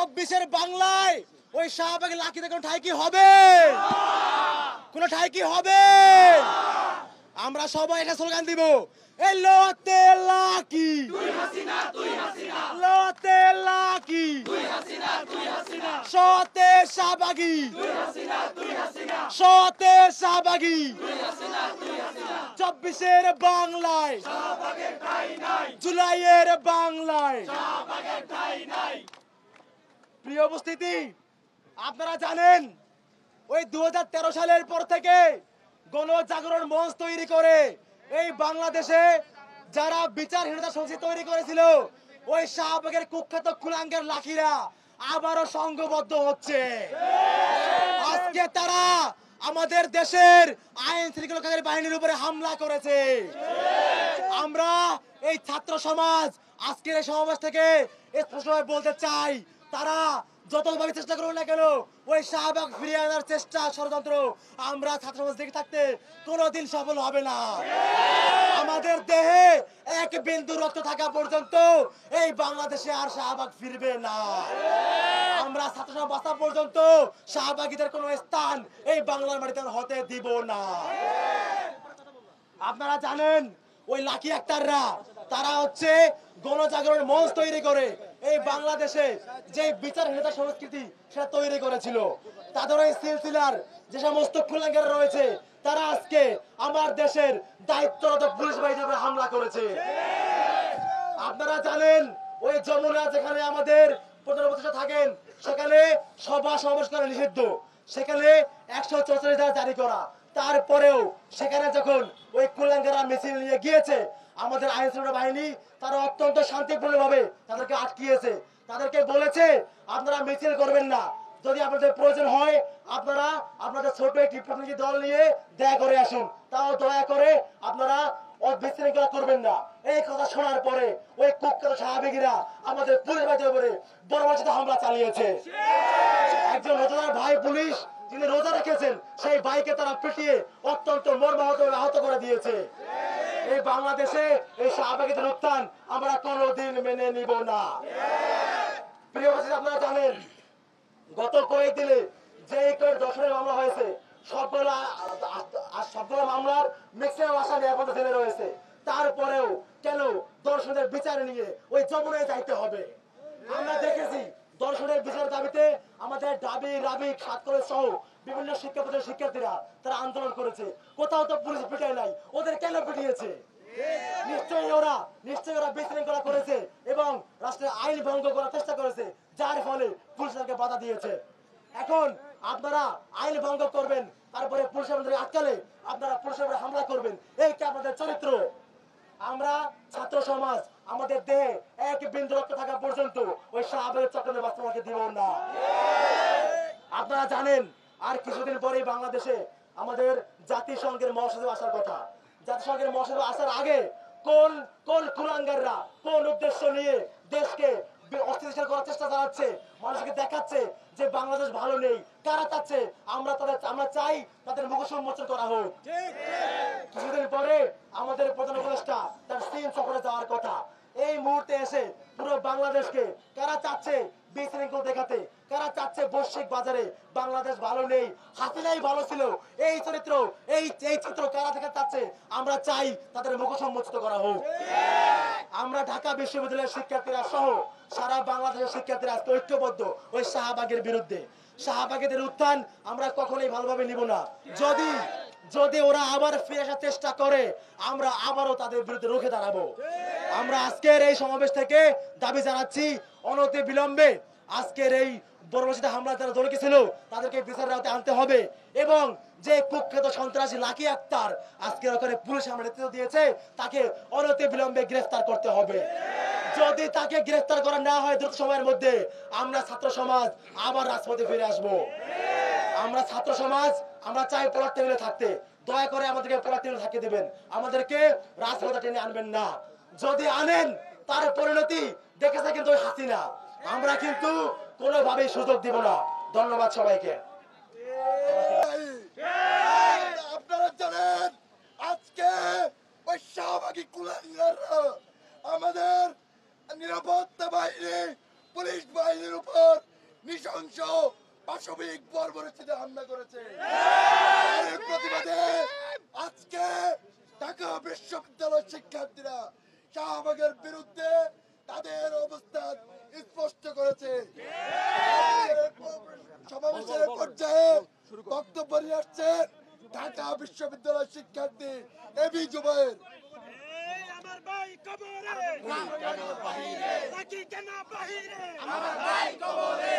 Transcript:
24-এর বাংলায় ওই শাহবাগের লাকিতে কোনো ঠাঁই কি হবে? কোনো ঠাঁই কি হবে? আমরা সবাই একটা স্লোগান দিব, এই লোতে লাকি, তুই হাসিনা, তুই হাসিনা, লোতে লাকি, তুই হাসিনা, তুই হাসিনা, সতে শাহবাগী, তুই হাসিনা, তুই হাসিনা, সতে শাহবাগী, তুই হাসিনা, তুই হাসিনা, 24-এর বাংলায় শাহবাগের ঠাঁই নাই, জুলাইয়ের বাংলায় শাহবাগের ঠাঁই নাই। প্রিয় উপস্থিতি, আপনারা জানেন ওই 2013 সালের পর থেকে গণজাগরণ মঞ্চ তৈরি করে এই বাংলাদেশে যারা বিচারহীনতা সংস্কৃতি তৈরি করেছিল ওই শাহবাগের কুখ্যাত কুলাঙ্গের লাঠিরা আবারও সংঘবদ্ধ হচ্ছে। আজকে তারা আমাদের দেশের আইন শৃঙ্খলা বাহিনীর উপরে হামলা করেছে। আমরা এই ছাত্র সমাজ আজকের এই সমাবেশ থেকে স্পষ্টভাবে বলতে চাই, তারা যতভাবে চেষ্টা করুন না কেন ওই শাহবাগ ফিরিয়ে আনার চেষ্টা ষড়যন্ত্র আমরা ছাত্র সমাজ দেখে থাকতে কোনোদিন সফল হবে না। আমাদের দেহে এক বিন্দু রক্ত থাকা পর্যন্ত এই বাংলাদেশে আর শাহবাগ ফিরবে না। আমরা ছাত্র সমাজ বাঁচা পর্যন্ত শাহবাগীদের কোনো স্থান এই বাংলার মাটিতে হতে দিব না। আপনারা জানেন ওই লাকি আক্তাররা তারা হচ্ছে গণজাগরণ মঞ্চ তৈরি করে এই বাংলাদেশে যে বিচারহীনতা সংস্কৃতি সেটা তৈরি করেছিল। তাদের ওই সিলসিলার যে সমস্ত কুলাঙ্গার রয়েছে তারা আজকে আমার দেশের দায়িত্বরত পুলিশ বাহিনীর উপরে হামলা করেছে। আপনারা জানেন ওই যমুনা যেখানে আমাদের প্রধান উপদেষ্টা থাকেন সেখানে সভা সমাবেশ করা নিষিদ্ধ, সেখানে 144 ধারা জারি করা। তারপরেও সেখানে যখন ওই কুলাঙ্গারা মিছিল নিয়ে গিয়েছে আমাদের আইন শৃঙ্খলা বাহিনী তারা অত্যন্ত শান্তিপূর্ণভাবে তাদেরকে আটকিয়েছে। তাদেরকে বলেছে আপনারা মিছিল করবেন না, যদি আপনাদের প্রয়োজন হয় আপনারা আপনাদের ছোট একটি প্রতিনিধি দল নিয়ে দেখা করে আসুন, তাও দয়া করে আপনারা বিশৃঙ্খলা করবেন না। এই কথা শোনার পরে ওই কুখ্যাত শাহবাগীরা আমাদের পুলিশ বাহিনীর উপরে বর্বরচিত হামলা চালিয়েছে। একজন রোজাদার ভাই পুলিশ যিনি রোজা রেখেছেন সেই ভাইকে তারা পিটিয়ে অত্যন্ত মর্মাহতভাবে আহত করে দিয়েছে। এই বাংলাদেশে এই শাহবাগীদের উত্থান আমরা কোনোদিন মেনে নিব না। প্রিয় উপস্থিতি, আপনারা জানেন গত কয়েকদিনে যে দর্শনের মামলা হয়েছে সবগুলো মামলার ম্যাক্সিমাম আসামি এখন জেলে রয়েছে। তারপরেও কেন দর্শনের বিচার নিয়ে ওই যমুনায় যাইতে হবে? আমরা দেখেছি দর্শনের বিচার দাবিতে আমাদের ঢাবি রাবি খাত কলেজ সহ বিভিন্ন শিক্ষা প্রতিষ্ঠানের শিক্ষার্থীরা তারা আন্দোলন করেছে। কোথাও তো পুলিশ পিটায় নাই, ওদের কেন পিটিয়েছে? নিশ্চয়ই ওরা বিশৃঙ্খলা করেছে এবং রাষ্ট্রের আইন ভঙ্গ করার চেষ্টা করেছে, যার ফলে পুলিশ তাদেরকে বাধা দিয়েছে। এখন আপনারা আইন ভঙ্গ করবেন, তারপরে পুলিশ আমাদের আটকালে আপনারা পুলিশের উপরে হামলা করবেন, এই কি আপনাদের চরিত্র? আমরা ছাত্র সমাজ আমাদের দেহে এক বিন্দু রক্ত থাকা পর্যন্ত ওই শাহবাগের চক্রের বাস্তবাকে দিব না। আপনারা জানেন আর কিছুদিন পরেই বাংলাদেশে আমাদের জাতিসংঘের মহাসচিব আসার কথা। জাতিসংঘের মহাসচিব আসার আগে কোন কোন কুলাঙ্গাররা কোন উদ্দেশ্য নিয়ে দেশকে অস্থিতিশীল করার চেষ্টা চালাচ্ছে, মানুষকে দেখাচ্ছে যে বাংলাদেশ ভালো নেই, কারা চাচ্ছে আমরা চাই তাদের মুখ উন্মোচন করা হোক। কিছুদিন পরে আমাদের প্রধান উপদেষ্টা তার চীন সফরে যাওয়ার কথা। এই মুহূর্তে এসে পুরো বাংলাদেশকে কারা চাচ্ছে বিশৃঙ্খল দেখাতে, কারা চাচ্ছে বৈশ্বিক বাজারে বাংলাদেশ ভালো নেই, হাসিনাই ভালো ছিল, এই চিত্র কারা থেকে চাচ্ছে? আমরা চাই তাদের মুখ উন্মোচিত করা হোক। আমরা ঢাকা বিশ্ববিদ্যালয়ের শিক্ষার্থীরা সহ সারা বাংলাদেশের শিক্ষার্থীরা আজকে ঐক্যবদ্ধ ওই শাহবাগের বিরুদ্ধে। শাহবাগীদের উত্থান আমরা কখনোই ভালোভাবে নিব না। যদি ওরা আবার ফিরে আসার চেষ্টা করে আমরা আবারও তাদের বিরুদ্ধে রুখে দাঁড়াবো। আমরা আজকের এই সমাবেশ থেকে দাবি জানাচ্ছি অনতি বিলম্বে আজকের এই বর্বরচিত হামলা যারা জড়িত ছিল তাদেরকে বিচারের আওতায় আনতে হবে এবং যে কুখ্যাত সন্ত্রাসী লাকি আক্তার আজকের ওখানে পুলিশ আমরা নেতৃত্ব দিয়েছে তাকে অনতি বিলম্বে গ্রেফতার করতে হবে। যদি তাকে গ্রেফতার করা না হয় দ্রুত সময়ের মধ্যে আমরা ছাত্র সমাজ আবার রাজপথে ফিরে আসবো। আমরা ছাত্র সমাজ আমরা চাই পলার টেবিলে থাকতে, দয়া করে আমাদেরকে পলার টেবিলে থাকতে দিবেন, আমাদেরকে রাজপথে টেনে আনবেন না। যদি আনেন তার পরিণতি দেখেছে কিন্তু ওই হাসিনা, আমরা কিন্তু কোনোভাবেই সুযোগ দিব না। ধন্যবাদ সবাইকে। আপনারা জানেন আজকে ওই শাহবাগী কুলাঙ্গাররা আমাদের নিরাপত্তা বাহিনী পুলিশ বাহিনীর উপর নৃশংস পাশবিক বর্বরচিতে হামলা করেছে। এর প্রতিবাদে আজকে ঢাকা বিশ্ববিদ্যালয়ের শিক্ষার্থীরা শাহবাগের বিরুদ্ধে তাদের অবস্থান স্পষ্ট করেছে। সমাবেশের পর্যায়ে বক্তব্য নিয়ে আসছেন ঢাকা বিশ্ববিদ্যালয়ের শিক্ষার্থী এবি জুবায়ের। আমার ভাই কবরে কেন বাহিরে লাঠি কেন বাহিরে আমার ভাই কবরে